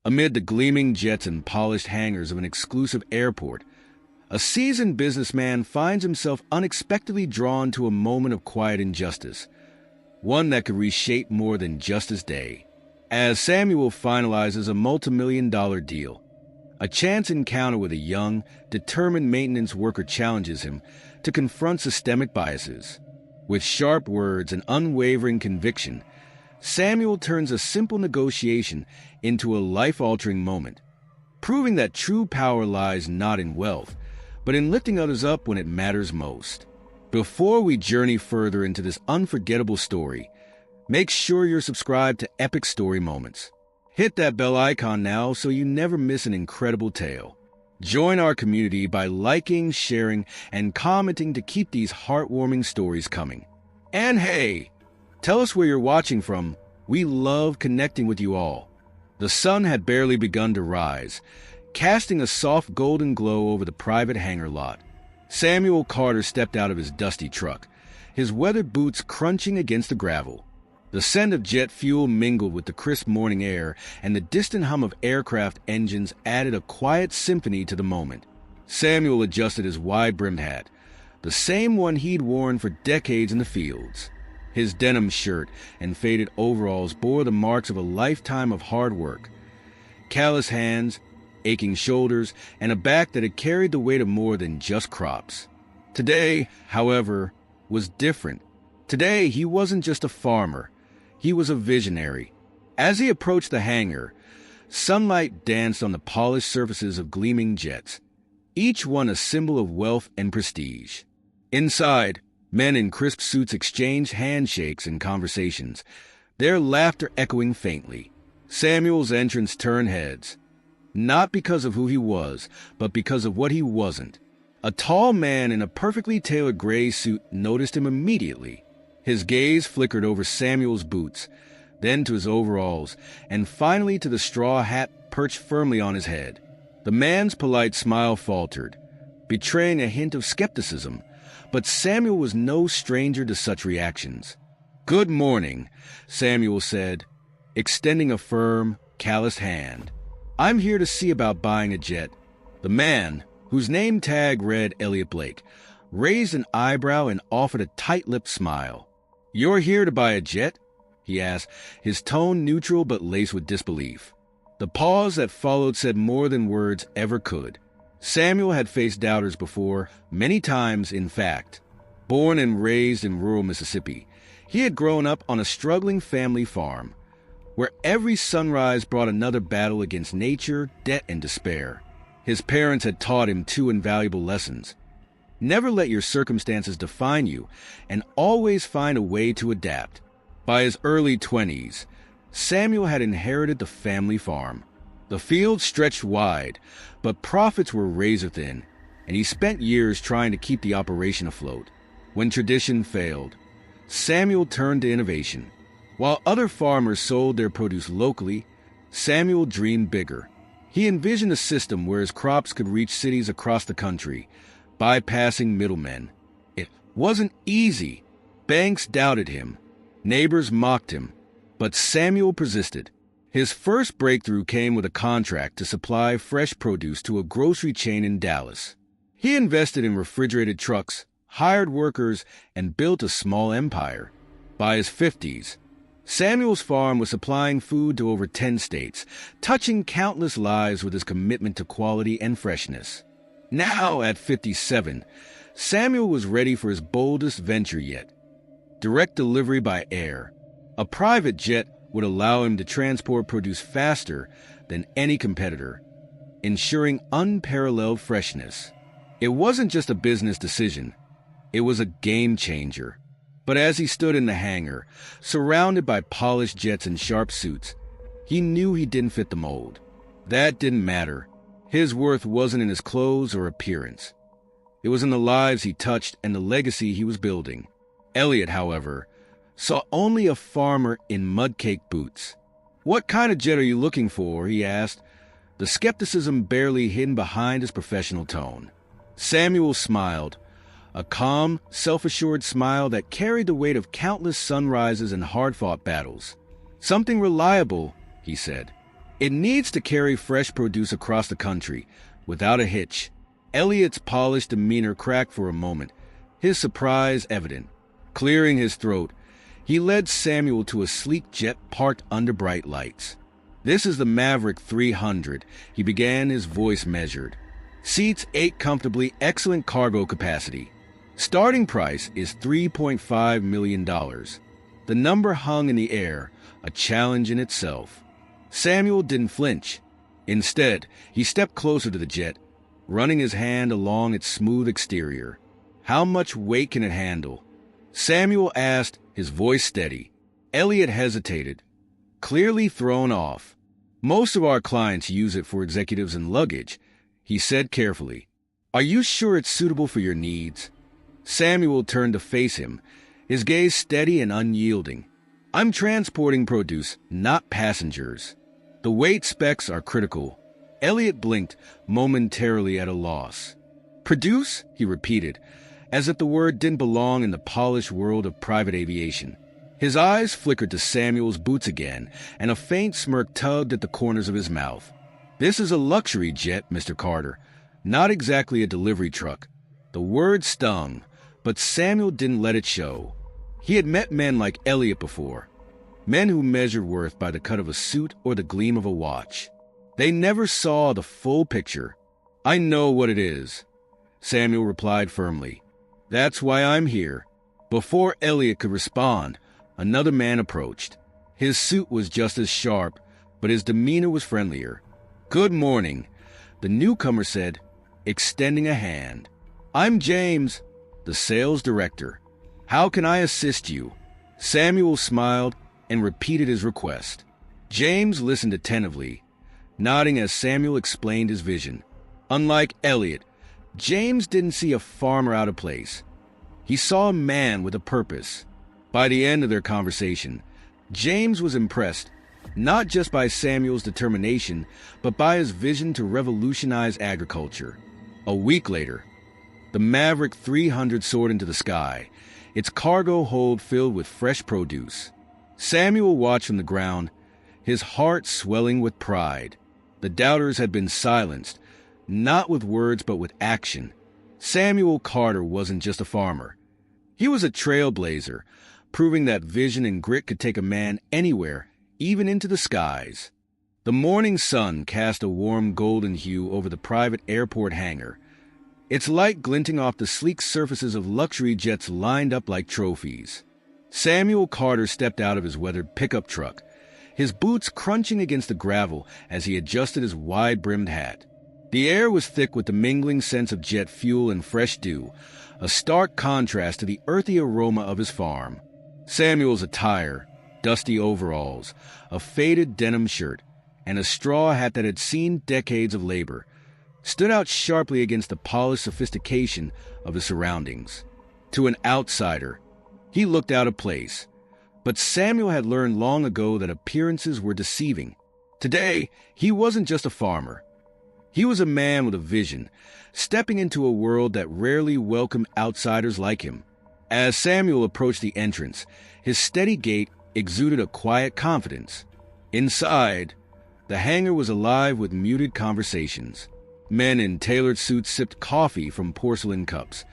Amid the gleaming jets and polished hangars of an exclusive airport, a seasoned businessman finds himself unexpectedly drawn to a moment of quiet injustice, one that could reshape more than just his day. As Samuel finalizes a multi-million-dollar deal, a chance encounter with a young, determined maintenance worker challenges him to confront systemic biases. With sharp words and unwavering conviction, Samuel turns a simple negotiation into a life-altering moment, proving that true power lies not in wealth, but in lifting others up when it matters most. Before we journey further into this unforgettable story, make sure you're subscribed to Epic Story Moments. Hit that bell icon now so you never miss an incredible tale. Join our community by liking, sharing, and commenting to keep these heartwarming stories coming. And hey, tell us where you're watching from. We love connecting with you all. The sun had barely begun to rise, casting a soft golden glow over the private hangar lot. Samuel Carter stepped out of his dusty truck, his weathered boots crunching against the gravel. The scent of jet fuel mingled with the crisp morning air, and the distant hum of aircraft engines added a quiet symphony to the moment. Samuel adjusted his wide-brimmed hat, the same one he'd worn for decades in the fields. His denim shirt and faded overalls bore the marks of a lifetime of hard work. Callous hands, aching shoulders, and a back that had carried the weight of more than just crops. Today, however, was different. Today, he wasn't just a farmer. He was a visionary. As he approached the hangar, sunlight danced on the polished surfaces of gleaming jets, each one a symbol of wealth and prestige. Inside, men in crisp suits exchanged handshakes and conversations, their laughter echoing faintly. Samuel's entrance turned heads, not because of who he was, but because of what he wasn't. A tall man in a perfectly tailored gray suit noticed him immediately. His gaze flickered over Samuel's boots, then to his overalls, and finally to the straw hat perched firmly on his head. The man's polite smile faltered, betraying a hint of skepticism, but Samuel was no stranger to such reactions. "Good morning," Samuel said, extending a firm, calloused hand. "I'm here to see about buying a jet." The man, whose name tag read Elliot Blake, raised an eyebrow and offered a tight-lipped smile. "You're here to buy a jet?" he asked, his tone neutral but laced with disbelief. The pause that followed said more than words ever could. Samuel had faced doubters before, many times, in fact. Born and raised in rural Mississippi, he had grown up on a struggling family farm, where every sunrise brought another battle against nature, debt, and despair. His parents had taught him two invaluable lessons: never let your circumstances define you, and always find a way to adapt. By his early 20s, Samuel had inherited the family farm. The fields stretched wide, but profits were razor-thin, and he spent years trying to keep the operation afloat. When tradition failed, Samuel turned to innovation. While other farmers sold their produce locally, Samuel dreamed bigger. He envisioned a system where his crops could reach cities across the country, bypassing middlemen. It wasn't easy. Banks doubted him. Neighbors mocked him. But Samuel persisted. His first breakthrough came with a contract to supply fresh produce to a grocery chain in Dallas. He invested in refrigerated trucks, hired workers, and built a small empire. By his 50s, Samuel's farm was supplying food to over 10 states, touching countless lives with his commitment to quality and freshness. Now, at 57, Samuel was ready for his boldest venture yet: direct delivery by air. A private jet would allow him to transport produce faster than any competitor, ensuring unparalleled freshness. It wasn't just a business decision, it was a game changer. But as he stood in the hangar, surrounded by polished jets and sharp suits, he knew he didn't fit the mold. That didn't matter. His worth wasn't in his clothes or appearance. It was in the lives he touched and the legacy he was building. Elliot, however, saw only a farmer in mud-caked boots. "What kind of jet are you looking for?" he asked, the skepticism barely hidden behind his professional tone. Samuel smiled, a calm, self-assured smile that carried the weight of countless sunrises and hard-fought battles. "Something reliable," he said. It needs to carry fresh produce across the country, without a hitch. Elliot's polished demeanor cracked for a moment, his surprise evident. Clearing his throat, he led Samuel to a sleek jet parked under bright lights. "This is the Maverick 300, he began, his voice measured. "Seats 8 comfortably, excellent cargo capacity. Starting price is $3.5 million. The number hung in the air, a challenge in itself. Samuel didn't flinch. Instead, he stepped closer to the jet, running his hand along its smooth exterior. "How much weight can it handle?" Samuel asked, his voice steady. Elliot hesitated, clearly thrown off. "Most of our clients use it for executives and luggage," he said carefully. "Are you sure it's suitable for your needs?" Samuel turned to face him, his gaze steady and unyielding. "I'm transporting produce, not passengers. The weight specs are critical." Elliot blinked, momentarily at a loss. "Produce?" he repeated, as if the word didn't belong in the polished world of private aviation. His eyes flickered to Samuel's boots again, and a faint smirk tugged at the corners of his mouth. "This is a luxury jet, Mr. Carter, not exactly a delivery truck." The word stung, but Samuel didn't let it show. He had met men like Elliot before, men who measured worth by the cut of a suit or the gleam of a watch. They never saw the full picture. "I know what it is," Samuel replied firmly. "That's why I'm here." Before Elliot could respond, another man approached. His suit was just as sharp, but his demeanor was friendlier. "Good morning," the newcomer said, extending a hand. "I'm James, the sales director. How can I assist you?" Samuel smiled and repeated his request. James listened attentively, nodding as Samuel explained his vision. Unlike Elliot, James didn't see a farmer out of place. He saw a man with a purpose. By the end of their conversation, James was impressed, not just by Samuel's determination, but by his vision to revolutionize agriculture. A week later, the Maverick 300 soared into the sky, its cargo hold filled with fresh produce. Samuel watched from the ground, his heart swelling with pride. The doubters had been silenced, not with words but with action. Samuel Carter wasn't just a farmer. He was a trailblazer, proving that vision and grit could take a man anywhere, even into the skies. The morning sun cast a warm golden hue over the private airport hangar, its light glinting off the sleek surfaces of luxury jets lined up like trophies. Samuel Carter stepped out of his weathered pickup truck, his boots crunching against the gravel as he adjusted his wide-brimmed hat. The air was thick with the mingling scents of jet fuel and fresh dew, a stark contrast to the earthy aroma of his farm. Samuel's attire, dusty overalls, a faded denim shirt, and a straw hat that had seen decades of labor, stood out sharply against the polished sophistication of his surroundings. To an outsider, he looked out of place, but Samuel had learned long ago that appearances were deceiving. Today, he wasn't just a farmer. He was a man with a vision, stepping into a world that rarely welcomed outsiders like him. As Samuel approached the entrance, his steady gait exuded a quiet confidence. Inside, the hangar was alive with muted conversations. Men in tailored suits sipped coffee from porcelain cups,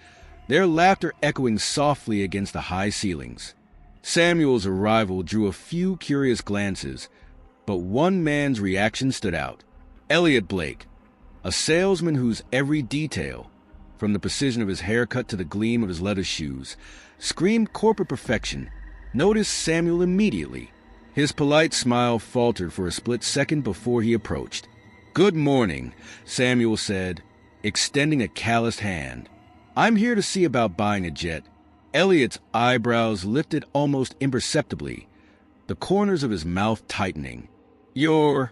their laughter echoing softly against the high ceilings. Samuel's arrival drew a few curious glances, but one man's reaction stood out. Elliot Blake, a salesman whose every detail, from the precision of his haircut to the gleam of his leather shoes, screamed corporate perfection, noticed Samuel immediately. His polite smile faltered for a split second before he approached. "Good morning," Samuel said, extending a calloused hand. "I'm here to see about buying a jet." Elliot's eyebrows lifted almost imperceptibly, the corners of his mouth tightening. "You're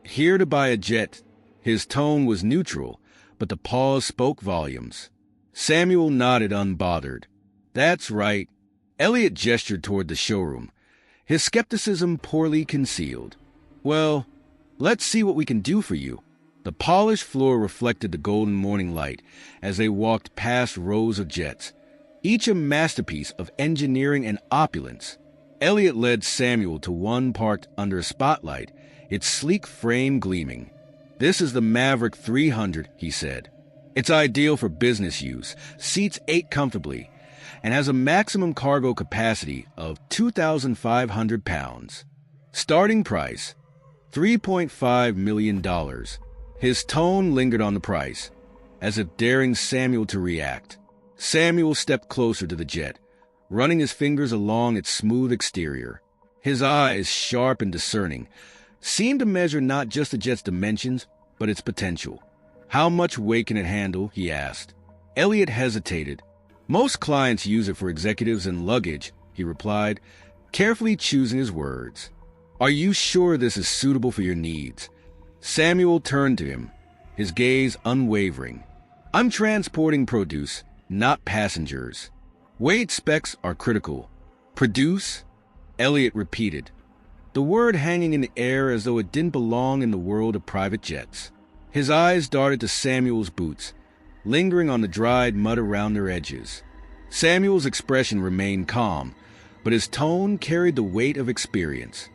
here to buy a jet." His tone was neutral, but the pause spoke volumes. Samuel nodded unbothered. "That's right." Elliot gestured toward the showroom, his skepticism poorly concealed. "Well, let's see what we can do for you." The polished floor reflected the golden morning light as they walked past rows of jets, each a masterpiece of engineering and opulence. Elliot led Samuel to one parked under a spotlight, its sleek frame gleaming. "This is the Maverick 300, he said. "It's ideal for business use, seats 8 comfortably, and has a maximum cargo capacity of 2,500 pounds. Starting price, $3.5 million. His tone lingered on the price, as if daring Samuel to react. Samuel stepped closer to the jet, running his fingers along its smooth exterior. His eyes, sharp and discerning, seemed to measure not just the jet's dimensions, but its potential. "How much weight can it handle?" he asked. Elliot hesitated. "Most clients use it for executives and luggage," he replied, carefully choosing his words. "Are you sure this is suitable for your needs?" Samuel turned to him, his gaze unwavering. "I'm transporting produce, not passengers. Weight specs are critical." "Produce?" Elliot repeated, the word hanging in the air as though it didn't belong in the world of private jets. His eyes darted to Samuel's boots, lingering on the dried mud around their edges. Samuel's expression remained calm, but his tone carried the weight of experience.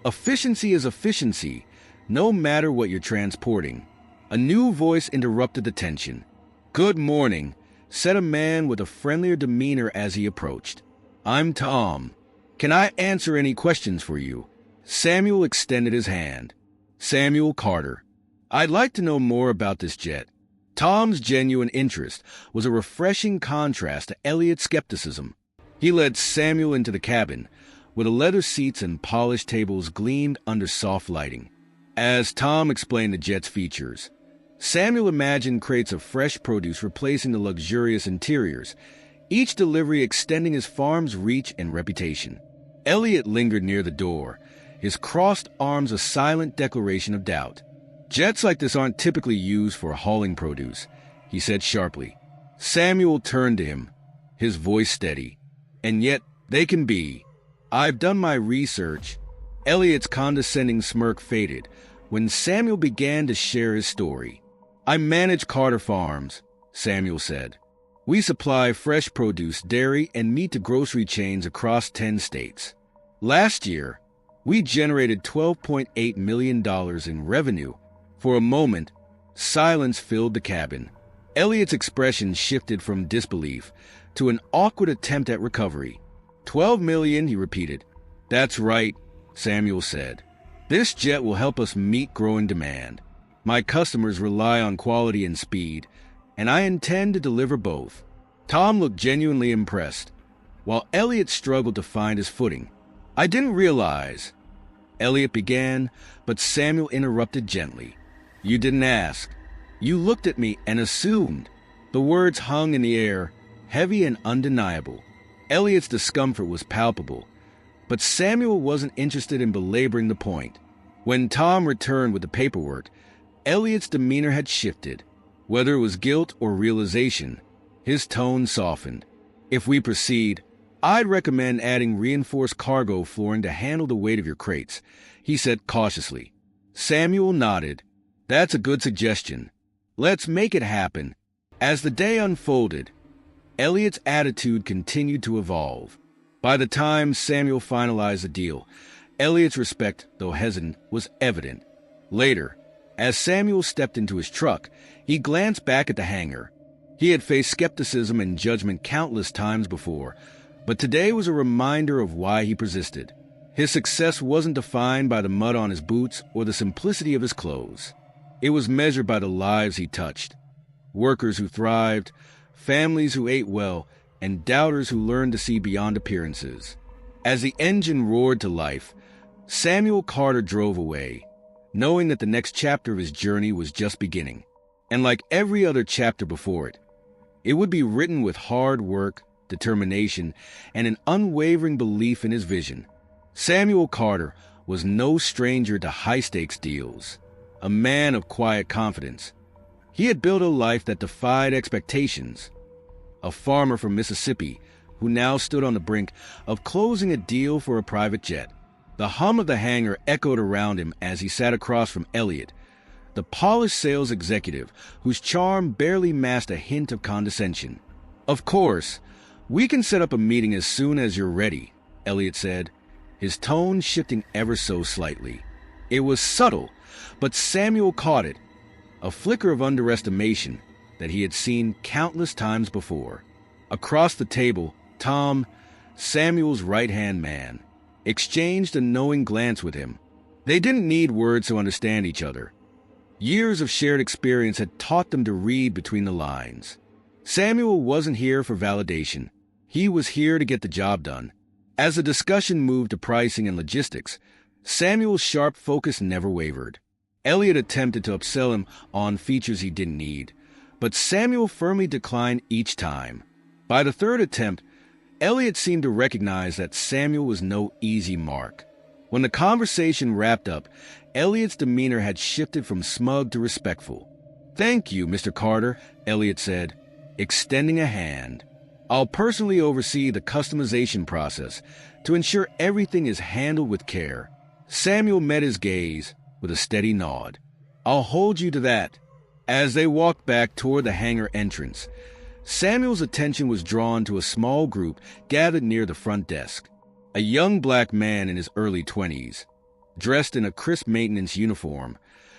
"Efficiency is efficiency, no matter what you're transporting." A new voice interrupted the tension. "Good morning," said a man with a friendlier demeanor as he approached. "I'm Tom. Can I answer any questions for you?" Samuel extended his hand. "Samuel Carter. I'd like to know more about this jet." Tom's genuine interest was a refreshing contrast to Elliot's skepticism. He led Samuel into the cabin, where the leather seats and polished tables gleamed under soft lighting. As Tom explained the jet's features, Samuel imagined crates of fresh produce replacing the luxurious interiors, each delivery extending his farm's reach and reputation. Elliot lingered near the door, his crossed arms a silent declaration of doubt. "Jets like this aren't typically used for hauling produce," he said sharply. Samuel turned to him, his voice steady. "And yet, they can be. I've done my research." Elliot's condescending smirk faded when Samuel began to share his story. "I manage Carter Farms," Samuel said. "We supply fresh produce, dairy, and meat to grocery chains across 10 states. Last year, we generated $12.8 million in revenue." For a moment, silence filled the cabin. Elliot's expression shifted from disbelief to an awkward attempt at recovery. "12 million, he repeated. "That's right," Samuel said. "This jet will help us meet growing demand. My customers rely on quality and speed, and I intend to deliver both." Tom looked genuinely impressed, while Elliot struggled to find his footing. "I didn't realize," Elliot began, but Samuel interrupted gently. "You didn't ask. You looked at me and assumed." The words hung in the air, heavy and undeniable. Elliot's discomfort was palpable, but Samuel wasn't interested in belaboring the point. When Tom returned with the paperwork, Elliot's demeanor had shifted. Whether it was guilt or realization, his tone softened. "If we proceed, I'd recommend adding reinforced cargo flooring to handle the weight of your crates," he said cautiously. Samuel nodded. "That's a good suggestion. Let's make it happen." As the day unfolded, Elliot's attitude continued to evolve. By the time Samuel finalized the deal, Elliot's respect, though hesitant, was evident. Later, as Samuel stepped into his truck, he glanced back at the hangar. He had faced skepticism and judgment countless times before, but today was a reminder of why he persisted. His success wasn't defined by the mud on his boots or the simplicity of his clothes. It was measured by the lives he touched. Workers who thrived, families who ate well, and doubters who learned to see beyond appearances. As the engine roared to life, Samuel Carter drove away, knowing that the next chapter of his journey was just beginning. And like every other chapter before it, it would be written with hard work, determination, and an unwavering belief in his vision. Samuel Carter was no stranger to high-stakes deals, a man of quiet confidence. He had built a life that defied expectations. A farmer from Mississippi who now stood on the brink of closing a deal for a private jet. The hum of the hangar echoed around him as he sat across from Elliot, the polished sales executive whose charm barely masked a hint of condescension. "Of course, we can set up a meeting as soon as you're ready," Elliot said, his tone shifting ever so slightly. It was subtle, but Samuel caught it, a flicker of underestimation that he had seen countless times before. Across the table, Tom, Samuel's right-hand man, exchanged a knowing glance with him. They didn't need words to understand each other. Years of shared experience had taught them to read between the lines. Samuel wasn't here for validation. He was here to get the job done. As the discussion moved to pricing and logistics, Samuel's sharp focus never wavered. Elliot attempted to upsell him on features he didn't need, but Samuel firmly declined each time. By the third attempt, Elliot seemed to recognize that Samuel was no easy mark. When the conversation wrapped up, Elliot's demeanor had shifted from smug to respectful. "Thank you, Mr. Carter," Elliot said, extending a hand. "I'll personally oversee the customization process to ensure everything is handled with care." Samuel met his gaze with a steady nod. "I'll hold you to that." As they walked back toward the hangar entrance, Samuel's attention was drawn to a small group gathered near the front desk. A young black man in his early 20s, dressed in a crisp maintenance uniform,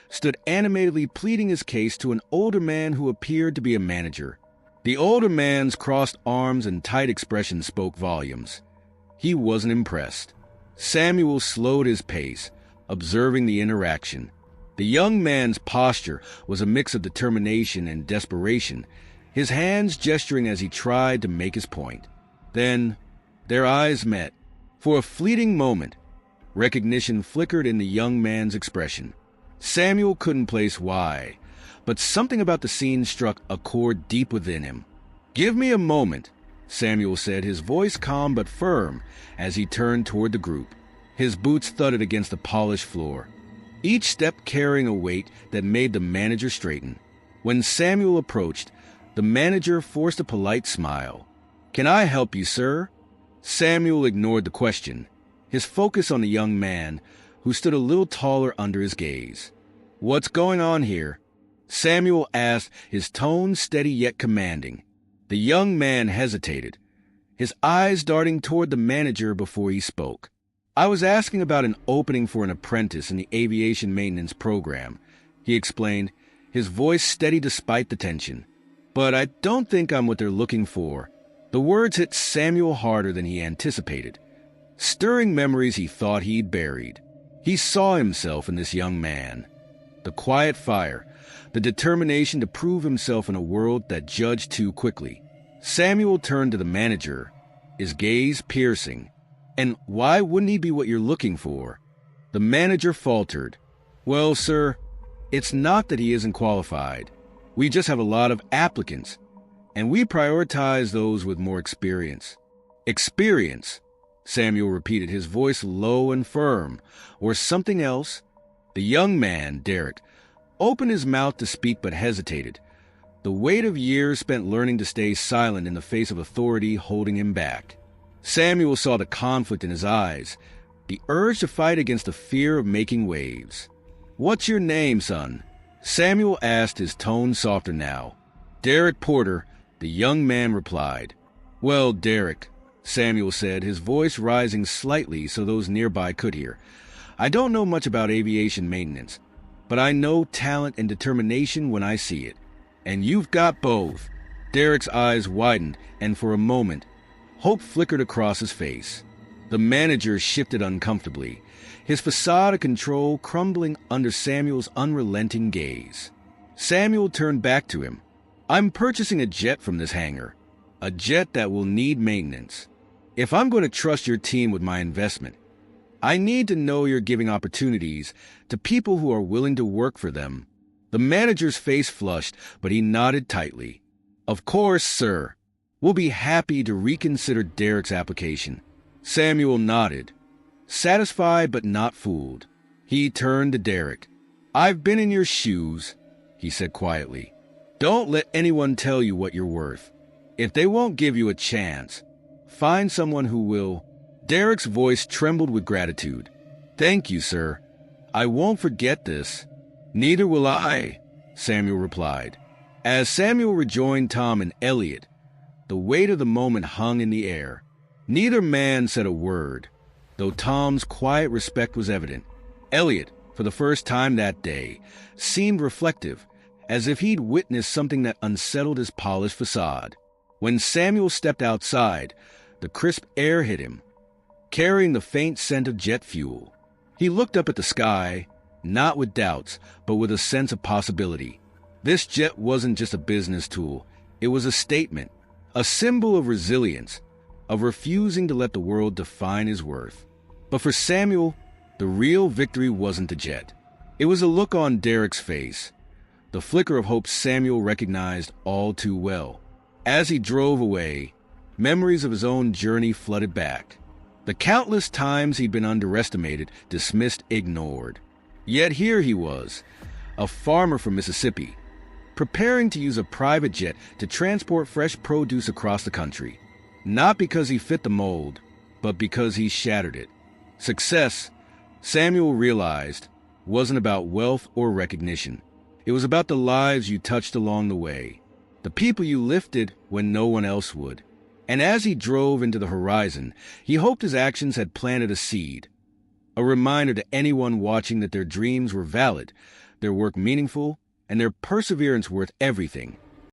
stood animatedly pleading his case to an older man who appeared to be a manager. The older man's crossed arms and tight expression spoke volumes. He wasn't impressed. Samuel slowed his pace, observing the interaction. The young man's posture was a mix of determination and desperation, his hands gesturing as he tried to make his point. Then, their eyes met. For a fleeting moment, recognition flickered in the young man's expression. Samuel couldn't place why, but something about the scene struck a chord deep within him. "Give me a moment," Samuel said, his voice calm but firm as he turned toward the group. His boots thudded against the polished floor, each step carrying a weight that made the manager straighten. When Samuel approached, the manager forced a polite smile. "Can I help you, sir?" Samuel ignored the question, his focus on the young man, who stood a little taller under his gaze. "What's going on here?" Samuel asked, his tone steady yet commanding. The young man hesitated, his eyes darting toward the manager before he spoke. "I was asking about an opening for an apprentice in the aviation maintenance program," he explained, his voice steady despite the tension. "But I don't think I'm what they're looking for." The words hit Samuel harder than he anticipated, stirring memories he thought he'd buried. He saw himself in this young man. The quiet fire, the determination to prove himself in a world that judged too quickly. Samuel turned to the manager, his gaze piercing. "And why wouldn't he be what you're looking for?" The manager faltered. "Well, sir, it's not that he isn't qualified. We just have a lot of applicants, and we prioritize those with more experience." "Experience," Samuel repeated, his voice low and firm. "Or something else?" The young man, Derek, opened his mouth to speak but hesitated, the weight of years spent learning to stay silent in the face of authority holding him back. Samuel saw the conflict in his eyes, the urge to fight against the fear of making waves. "What's your name, son?" Samuel asked, his tone softer now. "Derek Porter," the young man replied. "Well, Derek," Samuel said, his voice rising slightly so those nearby could hear, "I don't know much about aviation maintenance, but I know talent and determination when I see it. And you've got both." Derek's eyes widened, and for a moment, hope flickered across his face. The manager shifted uncomfortably, his facade of control crumbling under Samuel's unrelenting gaze. Samuel turned back to him. "I'm purchasing a jet from this hangar, a jet that will need maintenance. If I'm going to trust your team with my investment, I need to know you're giving opportunities to people who are willing to work for them." The manager's face flushed, but he nodded tightly. "Of course, sir. We'll be happy to reconsider Derek's application." Samuel nodded, satisfied but not fooled. He turned to Derek. "I've been in your shoes," he said quietly. "Don't let anyone tell you what you're worth. If they won't give you a chance, find someone who will." Derek's voice trembled with gratitude. "Thank you, sir. I won't forget this." "Neither will I," Samuel replied. As Samuel rejoined Tom and Elliot, the weight of the moment hung in the air. Neither man said a word, though Tom's quiet respect was evident. "Elliot," for the first time that day, seemed reflective, as if he'd witnessed something that unsettled his polished facade. When Samuel stepped outside, the crisp air hit him, carrying the faint scent of jet fuel. He looked up at the sky, not with doubts, but with a sense of possibility. This jet wasn't just a business tool. It was a statement, a symbol of resilience, of refusing to let the world define his worth. But for Samuel, the real victory wasn't the jet. It was a look on Derek's face, the flicker of hope Samuel recognized all too well. As he drove away, memories of his own journey flooded back. The countless times he'd been underestimated, dismissed, ignored. Yet here he was, a farmer from Mississippi, preparing to use a private jet to transport fresh produce across the country. Not because he fit the mold, but because he shattered it. Success, Samuel realized, wasn't about wealth or recognition. It was about the lives you touched along the way, the people you lifted when no one else would. And as he drove into the horizon, he hoped his actions had planted a seed, a reminder to anyone watching that their dreams were valid, their work meaningful, and their perseverance worth everything.